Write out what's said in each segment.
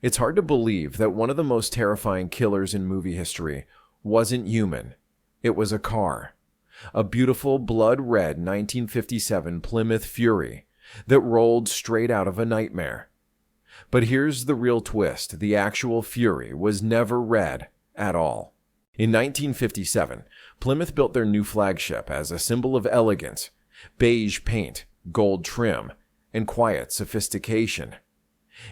It's hard to believe that one of the most terrifying killers in movie history wasn't human. It was a car. A beautiful blood-red 1957 Plymouth Fury that rolled straight out of a nightmare. But here's the real twist. The actual Fury was never red at all. In 1957, Plymouth built their new flagship as a symbol of elegance, beige paint, gold trim, and quiet sophistication.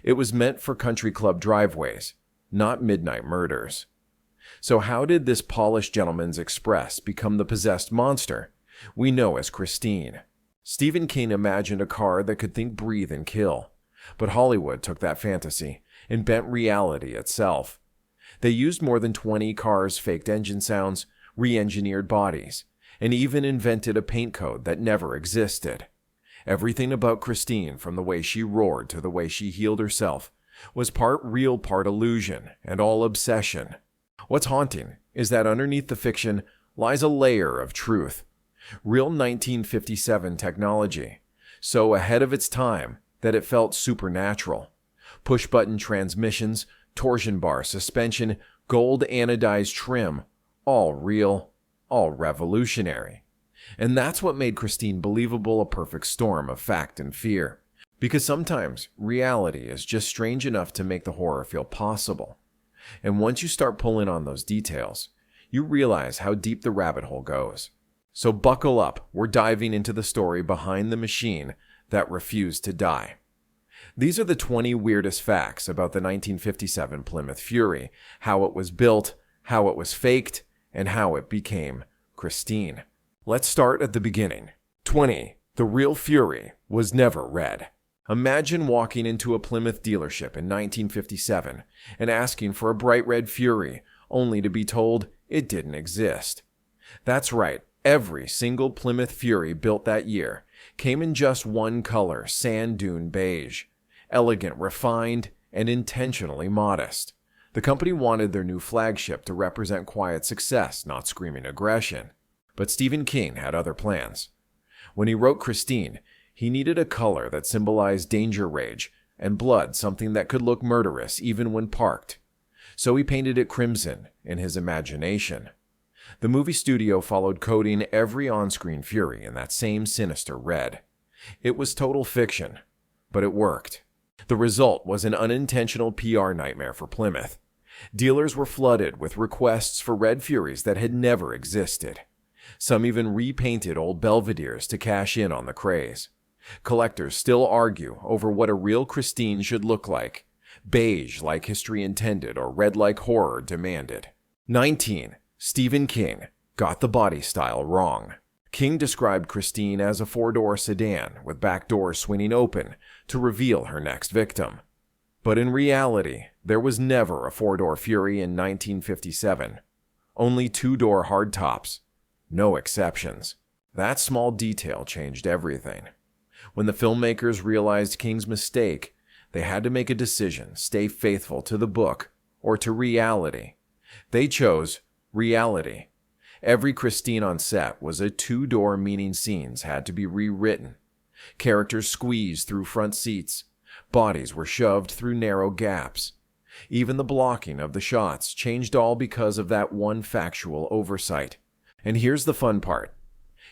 It was meant for country club driveways, not midnight murders. So how did this polished gentleman's express become the possessed monster we know as Christine? Stephen King imagined a car that could think, breathe, and kill. But Hollywood took that fantasy and bent reality itself. They used more than 20 cars' faked engine sounds, re-engineered bodies, and even invented a paint code that never existed. Everything about Christine, from the way she roared to the way she healed herself, was part real, part illusion, and all obsession. What's haunting is that underneath the fiction lies a layer of truth. Real 1957 technology, so ahead of its time that it felt supernatural. Push-button transmissions, torsion bar suspension, gold anodized trim, all real, all revolutionary. And that's what made Christine believable, a perfect storm of fact and fear. Because sometimes reality is just strange enough to make the horror feel possible. And once you start pulling on those details, you realize how deep the rabbit hole goes. So buckle up, we're diving into the story behind the machine that refused to die. These are the 20 weirdest facts about the 1957 Plymouth Fury, how it was built, how it was faked, and how it became Christine. Let's start at the beginning. 20. The real Fury was never red. Imagine walking into a Plymouth dealership in 1957 and asking for a bright red Fury, only to be told it didn't exist. That's right, every single Plymouth Fury built that year came in just one color, sand dune beige. Elegant, refined, and intentionally modest. The company wanted their new flagship to represent quiet success, not screaming aggression. But Stephen King had other plans. When he wrote Christine, he needed a color that symbolized danger rage and blood, something that could look murderous even when parked. So he painted it crimson in his imagination. The movie studio followed coding every on-screen Fury in that same sinister red. It was total fiction, but it worked. The result was an unintentional PR nightmare for Plymouth. Dealers were flooded with requests for red Furies that had never existed. Some even repainted old Belvederes to cash in on the craze. Collectors still argue over what a real Christine should look like. Beige like history intended or red like horror demanded. 19. Stephen King got the body style wrong. King described Christine as a four-door sedan with back doors swinging open to reveal her next victim. But in reality, there was never a four-door Fury in 1957. Only two-door hardtops. No exceptions. That small detail changed everything. When the filmmakers realized King's mistake, they had to make a decision, stay faithful to the book or to reality. They chose reality. Every Christine on set was a two-door, meaning scenes had to be rewritten. Characters squeezed through front seats. Bodies were shoved through narrow gaps. Even the blocking of the shots changed, all because of that one factual oversight. And here's the fun part.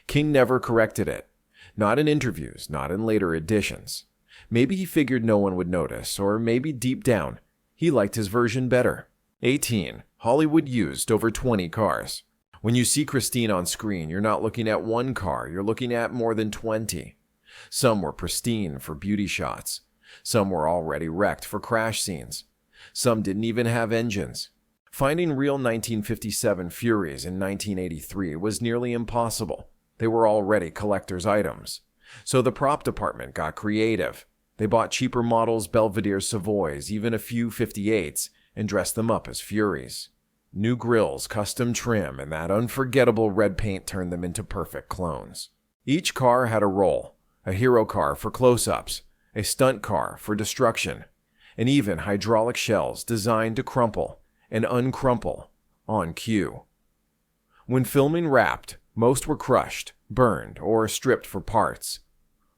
King never corrected it. Not in interviews, not in later editions. Maybe he figured no one would notice, or maybe deep down, he liked his version better. 18. Hollywood used over 20 cars. When you see Christine on screen, you're not looking at one car, you're looking at more than 20. Some were pristine for beauty shots. Some were already wrecked for crash scenes. Some didn't even have engines. Finding real 1957 Furies in 1983 was nearly impossible. They were already collector's items. So the prop department got creative. They bought cheaper models, Belvedere Savoys, even a few 58s, and dressed them up as Furies. New grills, custom trim, and that unforgettable red paint turned them into perfect clones. Each car had a role. A hero car for close-ups, a stunt car for destruction, and even hydraulic shells designed to crumple and uncrumple on cue. When filming wrapped, most were crushed, burned, or stripped for parts.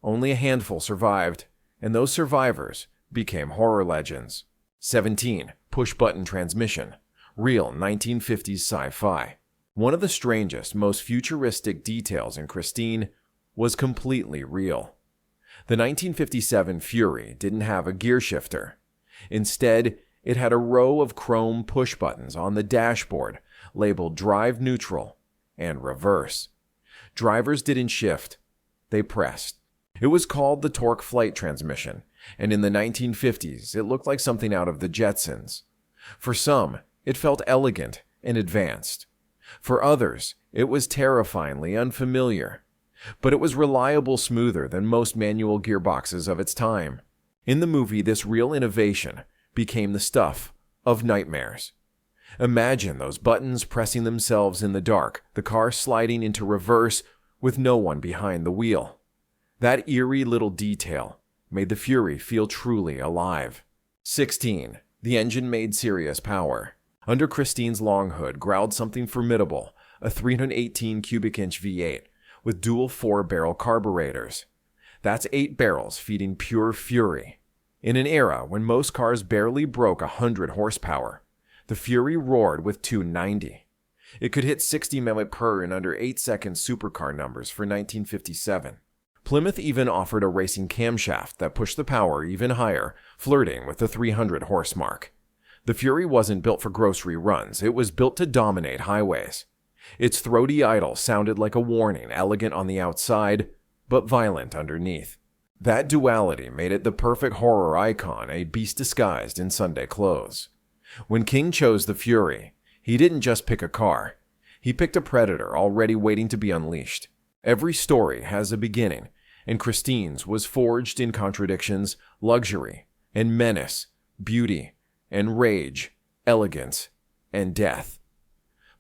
Only a handful survived, and those survivors became horror legends. 17. Push-button transmission. Real 1950s sci-fi. One of the strangest, most futuristic details in Christine was completely real. The 1957 Fury didn't have a gear shifter. Instead, it had a row of chrome push buttons on the dashboard labeled drive neutral and reverse. Drivers didn't shift, they pressed. It was called the torque flight transmission, and in the 1950s, it looked like something out of the Jetsons. For some, it felt elegant and advanced. For others, it was terrifyingly unfamiliar. But it was reliable smoother than most manual gearboxes of its time. In the movie, this real innovation became the stuff of nightmares. Imagine those buttons pressing themselves in the dark, the car sliding into reverse with no one behind the wheel. That eerie little detail made the Fury feel truly alive. 16. The engine made serious power. Under Christine's long hood growled something formidable, a 318 cubic inch V8 with dual 4-barrel carburetors. That's 8 barrels feeding pure fury. In an era when most cars barely broke 100 horsepower, the Fury roared with 290. It could hit 60 mph in under 8-second supercar numbers for 1957. Plymouth even offered a racing camshaft that pushed the power even higher, flirting with the 300 horse mark. The Fury wasn't built for grocery runs, it was built to dominate highways. Its throaty idle sounded like a warning, elegant on the outside, but violent underneath. That duality made it the perfect horror icon, a beast disguised in Sunday clothes. When King chose the Fury, he didn't just pick a car. He picked a predator already waiting to be unleashed. Every story has a beginning, and Christine's was forged in contradictions, luxury, and menace, beauty, and rage, elegance, and death.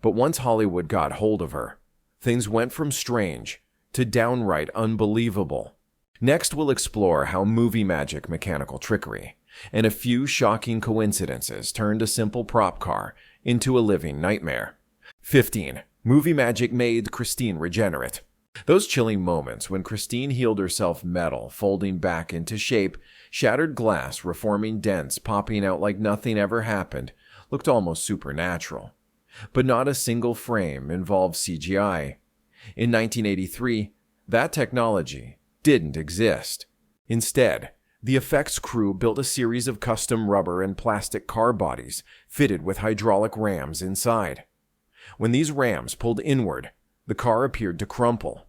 But once Hollywood got hold of her, things went from strange to downright unbelievable. Next, we'll explore how movie magic, mechanical trickery, and a few shocking coincidences turned a simple prop car into a living nightmare. 15. Movie magic made Christine regenerate. Those chilling moments when Christine healed herself metal, folding back into shape, shattered glass, reforming dents, popping out like nothing ever happened, looked almost supernatural. But not a single frame involved CGI. In 1983, that technology didn't exist. Instead, the effects crew built a series of custom rubber and plastic car bodies fitted with hydraulic rams inside. When these rams pulled inward, the car appeared to crumple.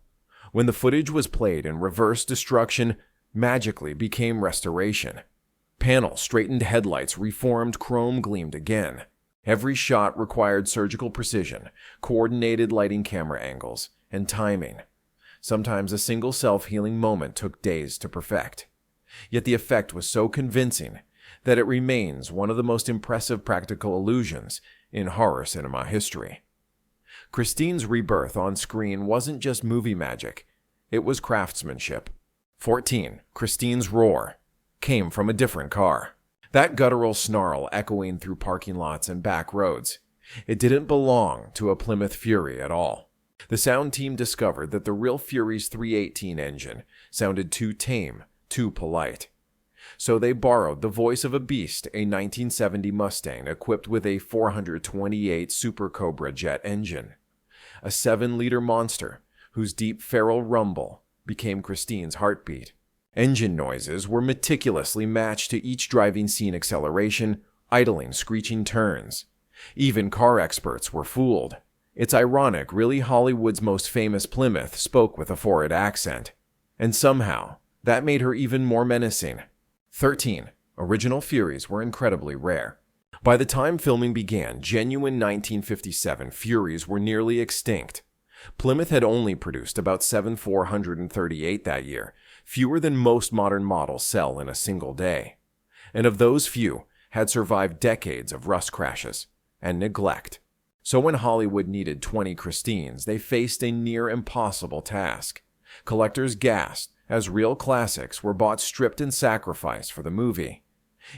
When the footage was played in reverse, destruction magically became restoration. Panel straightened headlights reformed, chrome gleamed again. Every shot required surgical precision, coordinated lighting, camera angles, and timing. Sometimes a single self-healing moment took days to perfect. Yet the effect was so convincing that it remains one of the most impressive practical illusions in horror cinema history. Christine's rebirth on screen wasn't just movie magic, it was craftsmanship. 14. Christine's roar came from a different car. That guttural snarl echoing through parking lots and back roads. It didn't belong to a Plymouth Fury at all. The sound team discovered that the real Fury's 318 engine sounded too tame, too polite. So they borrowed the voice of a beast, a 1970 Mustang equipped with a 428 Super Cobra jet engine. A 7-liter monster whose deep feral rumble became Christine's heartbeat. Engine noises were meticulously matched to each driving scene acceleration, idling, screeching turns. Even car experts were fooled. It's ironic, really Hollywood's most famous Plymouth spoke with a foreign accent. And somehow, that made her even more menacing. 13. Original Furies were incredibly rare. By the time filming began, genuine 1957 Furies were nearly extinct. Plymouth had only produced about 7,438 that year, fewer than most modern models sell in a single day. And of those few, had survived decades of rust crashes and neglect. So when Hollywood needed 20 Christines, they faced a near impossible task. Collectors gasped as real classics were bought stripped and sacrificed for the movie.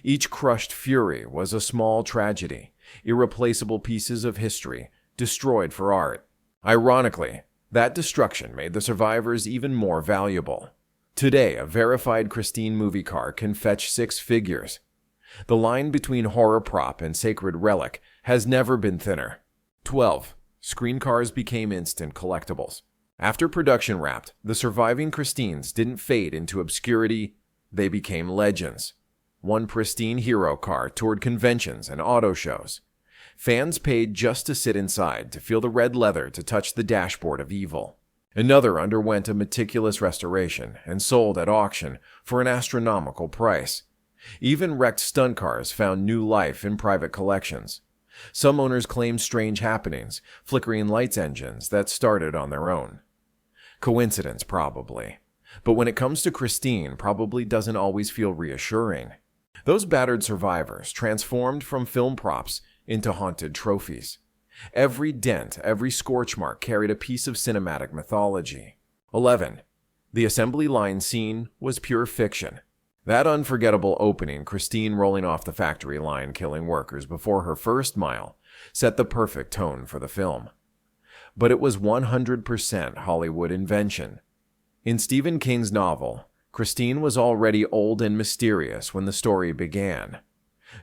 Each crushed Fury was a small tragedy, irreplaceable pieces of history, destroyed for art. Ironically, that destruction made the survivors even more valuable. Today, a verified Christine movie car can fetch 6 figures. The line between horror prop and sacred relic has never been thinner. 12. Screen cars became instant collectibles. After production wrapped, the surviving Christines didn't fade into obscurity, they became legends. One pristine hero car toured conventions and auto shows. Fans paid just to sit inside, to feel the red leather, to touch the dashboard of evil. Another underwent a meticulous restoration and sold at auction for an astronomical price. Even wrecked stunt cars found new life in private collections. Some owners claimed strange happenings, flickering lights engines that started on their own. Coincidence, probably. But when it comes to Christine, probably doesn't always feel reassuring. Those battered survivors transformed from film props into haunted trophies. Every dent, every scorch mark carried a piece of cinematic mythology. 11. The assembly line scene was pure fiction. That unforgettable opening, Christine rolling off the factory line killing workers before her first mile, set the perfect tone for the film. But it was 100% Hollywood invention. In Stephen King's novel, Christine was already old and mysterious when the story began.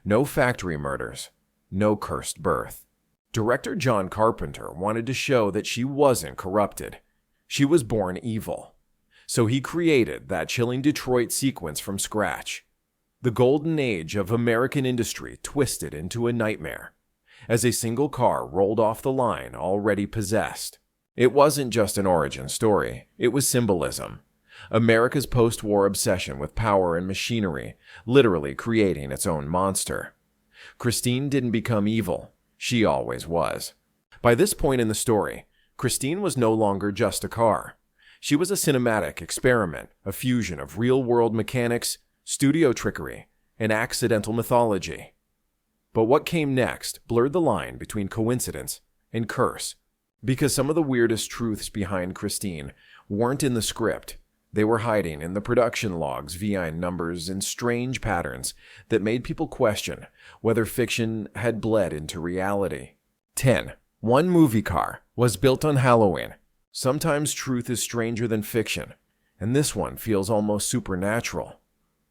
No factory murders, no cursed birth. Director John Carpenter wanted to show that she wasn't corrupted. She was born evil. So he created that chilling Detroit sequence from scratch. The golden age of American industry twisted into a nightmare, as a single car rolled off the line already possessed. It wasn't just an origin story, it was symbolism. America's post-war obsession with power and machinery, literally creating its own monster. Christine didn't become evil, she always was. By this point in the story, Christine was no longer just a car. She was a cinematic experiment, a fusion of real-world mechanics, studio trickery, and accidental mythology. But what came next blurred the line between coincidence and curse, because some of the weirdest truths behind Christine weren't in the script. They were hiding in the production logs, VIN numbers, and strange patterns that made people question whether fiction had bled into reality. 10. One movie car was built on Halloween. Sometimes truth is stranger than fiction, and this one feels almost supernatural.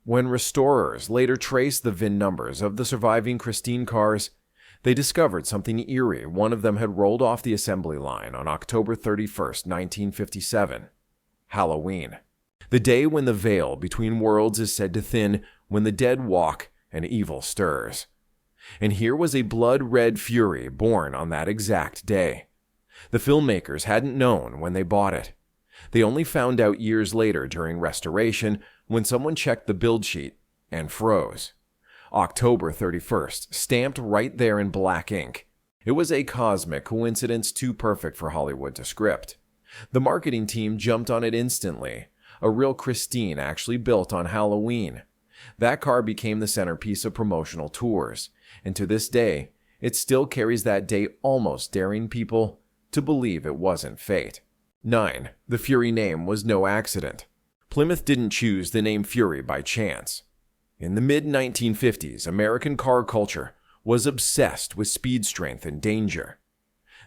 When restorers later traced the VIN numbers of the surviving Christine cars, they discovered something eerie. One of them had rolled off the assembly line on October 31st, 1957. Halloween. The day when the veil between worlds is said to thin, when the dead walk and evil stirs. And here was a blood-red Fury born on that exact day. The filmmakers hadn't known when they bought it. They only found out years later during restoration when someone checked the build sheet and froze. October 31st, stamped right there in black ink. It was a cosmic coincidence too perfect for Hollywood to script. The marketing team jumped on it instantly. A real Christine actually built on Halloween. That car became the centerpiece of promotional tours, and to this day, it still carries that date, almost daring people to believe it wasn't fate. 9. The Fury name was no accident. Plymouth didn't choose the name Fury by chance. In the mid-1950s, American car culture was obsessed with speed, strength, and danger.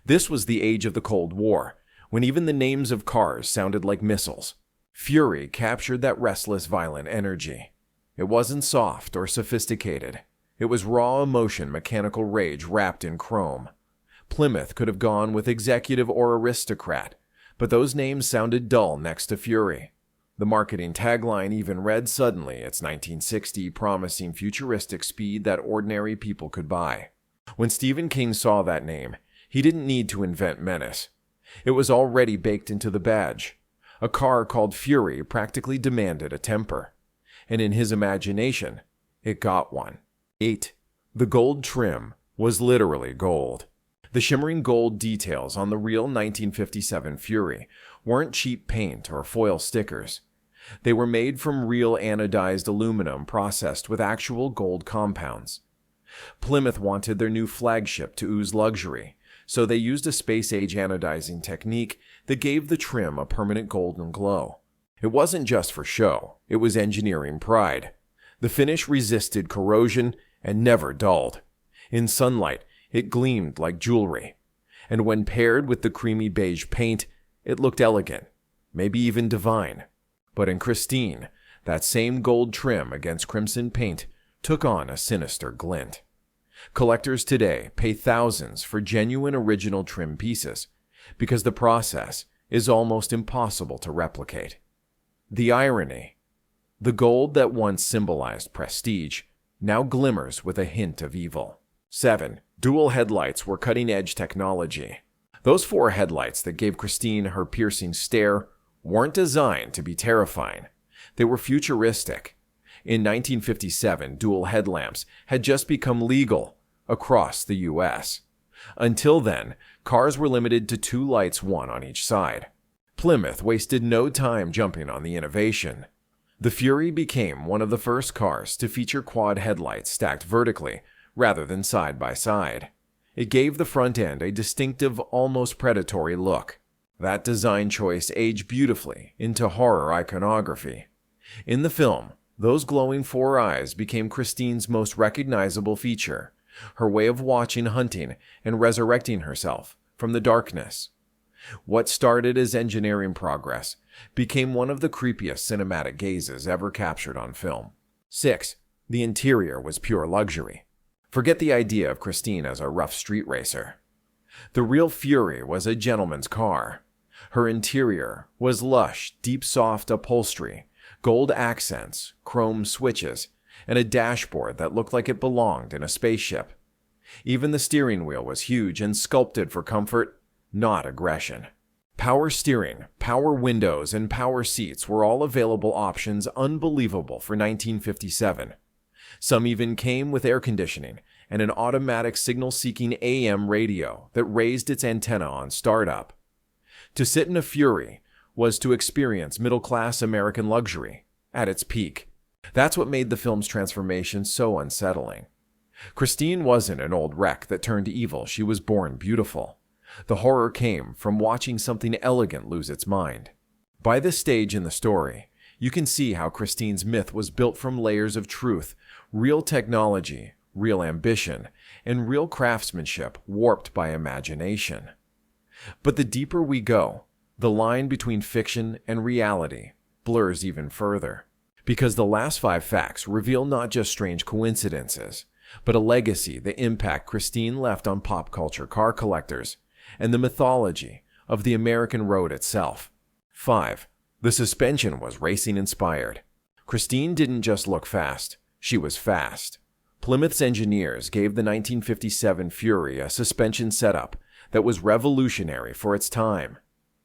This was the age of the Cold War, when even the names of cars sounded like missiles. Fury captured that restless, violent energy. It wasn't soft or sophisticated. It was raw emotion, mechanical rage wrapped in chrome. Plymouth could have gone with executive or aristocrat, but those names sounded dull next to Fury. The marketing tagline even read, "Suddenly it's 1960, promising futuristic speed that ordinary people could buy." When Stephen King saw that name, he didn't need to invent menace. It was already baked into the badge. A car called Fury practically demanded a temper. And in his imagination, it got one. 8. The gold trim was literally gold. The shimmering gold details on the real 1957 Fury weren't cheap paint or foil stickers. They were made from real anodized aluminum processed with actual gold compounds. Plymouth wanted their new flagship to ooze luxury, so they used a space-age anodizing technique that gave the trim a permanent golden glow. It wasn't just for show, it was engineering pride. The finish resisted corrosion and never dulled. In sunlight, it gleamed like jewelry. And when paired with the creamy beige paint, it looked elegant, maybe even divine. But in Christine, that same gold trim against crimson paint took on a sinister glint. Collectors today pay thousands for genuine original trim pieces because the process is almost impossible to replicate. The irony: the gold that once symbolized prestige now glimmers with a hint of evil. 7. Dual headlights were cutting-edge technology. Those 4 headlights that gave Christine her piercing stare weren't designed to be terrifying. They were futuristic. In 1957, dual headlamps had just become legal across the U.S. Until then, cars were limited to 2 lights, one on each side. Plymouth wasted no time jumping on the innovation. The Fury became one of the first cars to feature quad headlights stacked vertically rather than side by side. It gave the front end a distinctive, almost predatory look. That design choice aged beautifully into horror iconography. In the film, those glowing 4 eyes became Christine's most recognizable feature, her way of watching, hunting, and resurrecting herself from the darkness. What started as engineering progress became one of the creepiest cinematic gazes ever captured on film. 6. The interior was pure luxury. Forget the idea of Christine as a rough street racer. The real Fury was a gentleman's car. Her interior was lush, deep soft upholstery, gold accents, chrome switches, and a dashboard that looked like it belonged in a spaceship. Even the steering wheel was huge and sculpted for comfort, not aggression. Power steering, power windows, and power seats were all available options unbelievable for 1957. Some even came with air conditioning and an automatic signal-seeking AM radio that raised its antenna on startup. To sit in a Fury was to experience middle-class American luxury at its peak. That's what made the film's transformation so unsettling. Christine wasn't an old wreck that turned evil, she was born beautiful. The horror came from watching something elegant lose its mind. By this stage in the story, you can see how Christine's myth was built from layers of truth, real technology, real ambition, and real craftsmanship warped by imagination. But the deeper we go, the line between fiction and reality blurs even further. Because the last 5 facts reveal not just strange coincidences, but a legacy, the impact Christine left on pop culture, car collectors, and the mythology of the American road itself. 5. The suspension was racing-inspired. Christine didn't just look fast, she was fast. Plymouth's engineers gave the 1957 Fury a suspension setup that was revolutionary for its time.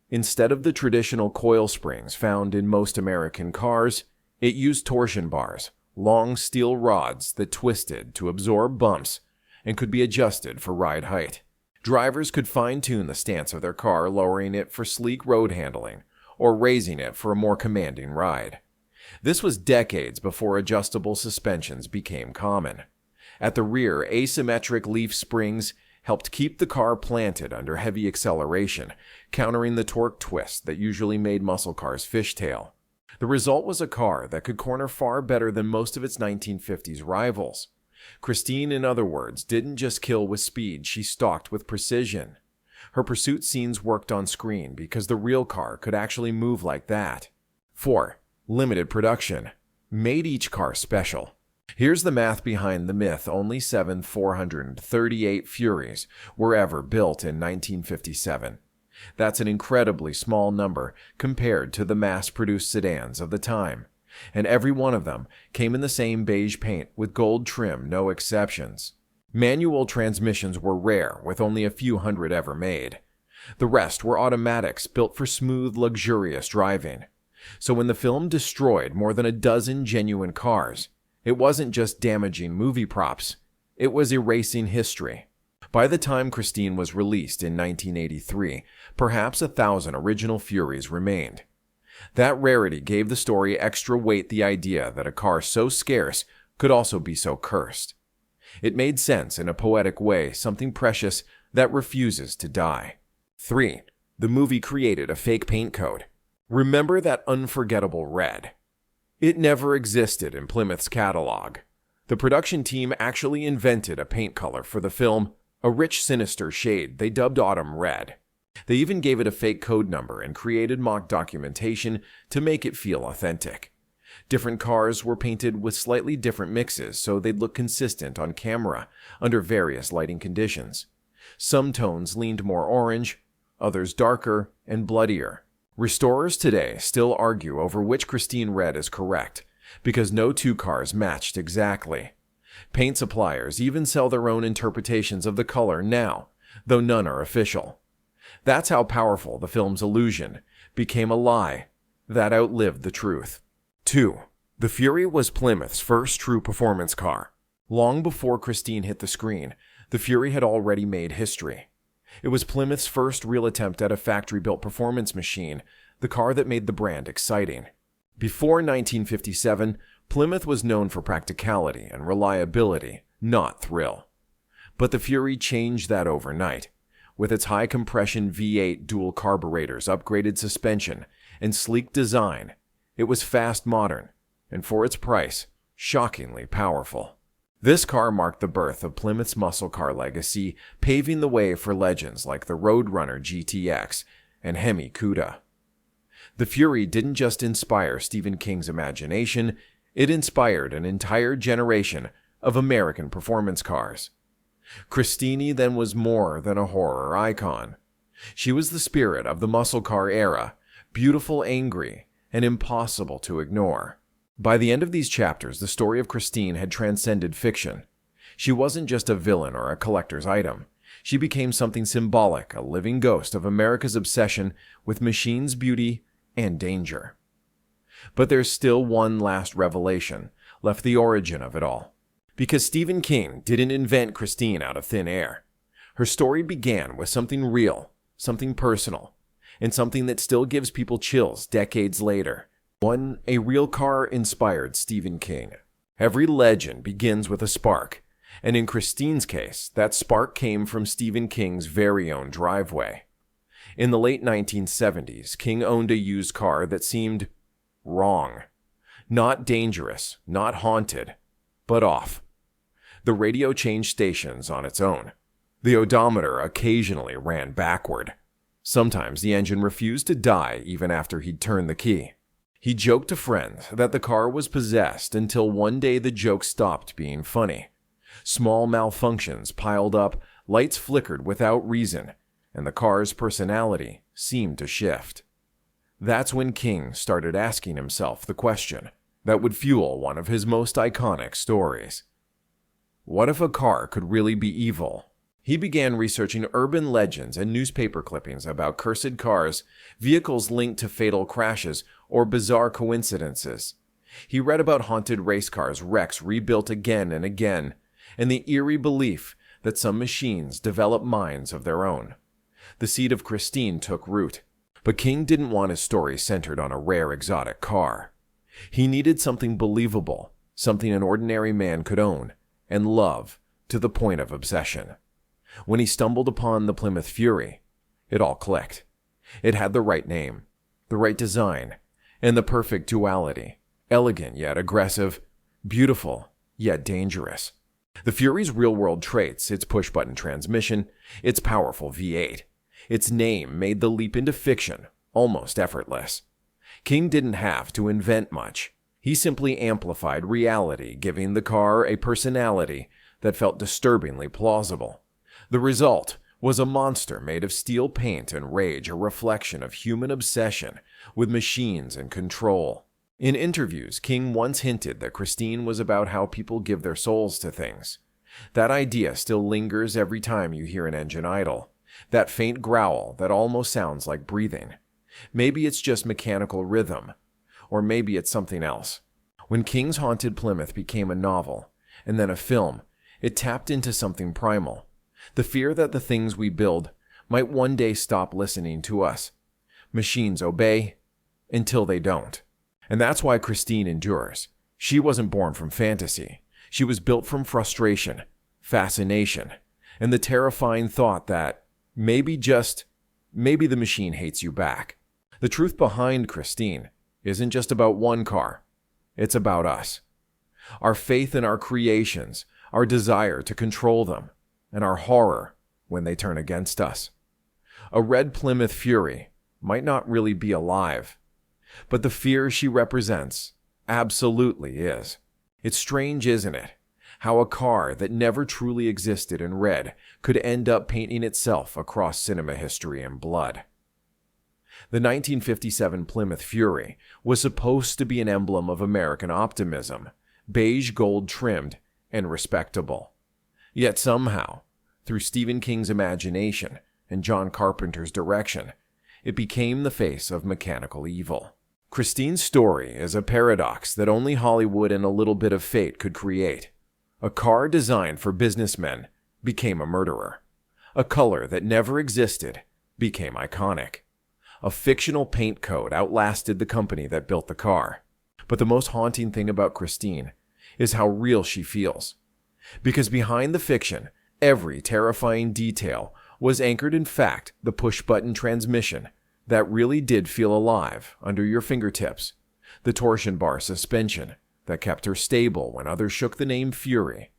Instead of the traditional coil springs found in most American cars, it used torsion bars, long steel rods that twisted to absorb bumps and could be adjusted for ride height. Drivers could fine-tune the stance of their car, lowering it for sleek road handling or raising it for a more commanding ride. This was decades before adjustable suspensions became common. At the rear, asymmetric leaf springs helped keep the car planted under heavy acceleration, countering the torque twist that usually made muscle cars fishtail. The result was a car that could corner far better than most of its 1950s rivals. Christine, in other words, didn't just kill with speed, she stalked with precision. Her pursuit scenes worked on screen because the real car could actually move like that. 4. Limited production made each car special. Here's the math behind the myth: only 438 Furies were ever built in 1957. That's an incredibly small number compared to the mass-produced sedans of the time, and every one of them came in the same beige paint with gold trim, no exceptions. Manual transmissions were rare, with only a few hundred ever made. The rest were automatics built for smooth, luxurious driving. So when the film destroyed more than a dozen genuine cars, it wasn't just damaging movie props, it was erasing history. By the time Christine was released in 1983, perhaps 1,000 original Furies remained. That rarity gave the story extra weight, the idea that a car so scarce could also be so cursed. It made sense in a poetic way, something precious that refuses to die. 3. The movie created a fake paint code. Remember that unforgettable red? It never existed in Plymouth's catalog. The production team actually invented a paint color for the film, a rich, sinister shade they dubbed Autumn Red. They even gave it a fake code number and created mock documentation to make it feel authentic. Different cars were painted with slightly different mixes so they'd look consistent on camera under various lighting conditions. Some tones leaned more orange, others darker and bloodier. Restorers today still argue over which Christine red is correct, because no two cars matched exactly. Paint suppliers even sell their own interpretations of the color now, though none are official. That's how powerful the film's illusion became a lie that outlived the truth. 2. The Fury was Plymouth's first true performance car. Long before Christine hit the screen, the Fury had already made history. It was Plymouth's first real attempt at a factory-built performance machine, the car that made the brand exciting. Before 1957, Plymouth was known for practicality and reliability, not thrill. But the Fury changed that overnight. With its high-compression V8 dual carburetors, upgraded suspension, and sleek design, it was fast modern, and for its price, shockingly powerful. This car marked the birth of Plymouth's muscle car legacy, paving the way for legends like the Roadrunner GTX and Hemi Cuda. The Fury didn't just inspire Stephen King's imagination, it inspired an entire generation of American performance cars. Christine then was more than a horror icon. She was the spirit of the muscle car era, beautiful, angry, and impossible to ignore. By the end of these chapters, the story of Christine had transcended fiction. She wasn't just a villain or a collector's item. She became something symbolic, a living ghost of America's obsession with machines, beauty, and danger. But there's still one last revelation, left the origin of it all. Because Stephen King didn't invent Christine out of thin air. Her story began with something real, something personal, and something that still gives people chills decades later. A real car inspired Stephen King. Every legend begins with a spark, and in Christine's case, that spark came from Stephen King's very own driveway. In the late 1970s, King owned a used car that seemed wrong. Not dangerous, not haunted, but off. The radio changed stations on its own. The odometer occasionally ran backward. Sometimes the engine refused to die even after he'd turned the key. He joked to friends that the car was possessed until one day the joke stopped being funny. Small malfunctions piled up, lights flickered without reason, and the car's personality seemed to shift. That's when King started asking himself the question that would fuel one of his most iconic stories. What if a car could really be evil? He began researching urban legends and newspaper clippings about cursed cars, vehicles linked to fatal crashes, or bizarre coincidences. He read about haunted race cars, wrecks rebuilt again and again, and the eerie belief that some machines develop minds of their own. The seed of Christine took root, but King didn't want his story centered on a rare exotic car. He needed something believable, something an ordinary man could own and love to the point of obsession. When he stumbled upon the Plymouth Fury, it all clicked. It had the right name, the right design, and the perfect duality. Elegant yet aggressive, beautiful yet dangerous. The Fury's real-world traits, its push-button transmission, its powerful V8, its name made the leap into fiction almost effortless. King didn't have to invent much. He simply amplified reality, giving the car a personality that felt disturbingly plausible. The result was a monster made of steel paint and rage, a reflection of human obsession with machines and control. In interviews, King once hinted that Christine was about how people give their souls to things. That idea still lingers every time you hear an engine idle. That faint growl that almost sounds like breathing. Maybe it's just mechanical rhythm, or maybe it's something else. When King's Haunted Plymouth became a novel, and then a film, it tapped into something primal. The fear that the things we build might one day stop listening to us. Machines obey until they don't. And that's why Christine endures. She wasn't born from fantasy. She was built from frustration, fascination, and the terrifying thought that maybe the machine hates you back. The truth behind Christine isn't just about one car. It's about us. Our faith in our creations, our desire to control them, and our horror when they turn against us. A red Plymouth Fury might not really be alive, but the fear she represents Absolutely is. It's strange, isn't it? How a car that never truly existed in red could end up painting itself across cinema history in blood. The 1957 Plymouth Fury was supposed to be an emblem of American optimism, beige gold trimmed and respectable. Yet somehow, through Stephen King's imagination and John Carpenter's direction, it became the face of mechanical evil. Christine's story is a paradox that only Hollywood and a little bit of fate could create. A car designed for businessmen became a murderer. A color that never existed became iconic. A fictional paint code outlasted the company that built the car. But the most haunting thing about Christine is how real she feels. Because behind the fiction, every terrifying detail was anchored in fact, the push-button transmission that really did feel alive under your fingertips, the torsion bar suspension that kept her stable when others shook the name Fury,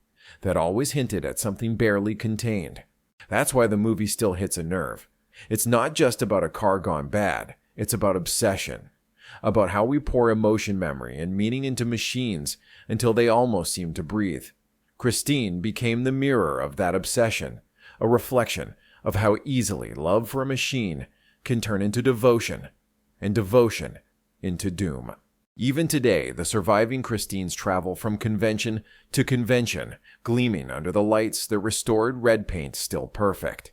that always hinted at something barely contained. That's why the movie still hits a nerve. It's not just about a car gone bad, it's about obsession, about how we pour emotion memory and meaning into machines until they almost seem to breathe. Christine became the mirror of that obsession, a reflection of how easily love for a machine can turn into devotion, and devotion into doom. Even today, the surviving Christines travel from convention to convention, gleaming under the lights that restored red paint still perfect.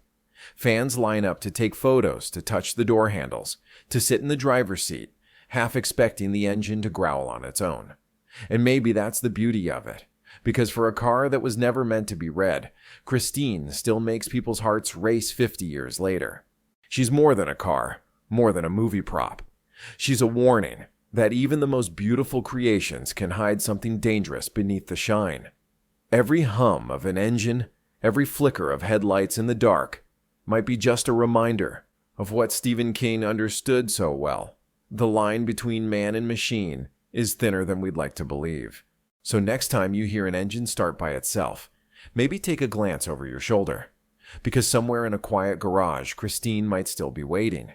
Fans line up to take photos, to touch the door handles, to sit in the driver's seat, half expecting the engine to growl on its own. And maybe that's the beauty of it, because for a car that was never meant to be red, Christine still makes people's hearts race 50 years later. She's more than a car, more than a movie prop. She's a warning that even the most beautiful creations can hide something dangerous beneath the shine. Every hum of an engine, every flicker of headlights in the dark, might be just a reminder of what Stephen King understood so well. The line between man and machine is thinner than we'd like to believe. So next time you hear an engine start by itself, maybe take a glance over your shoulder. Because somewhere in a quiet garage, Christine might still be waiting.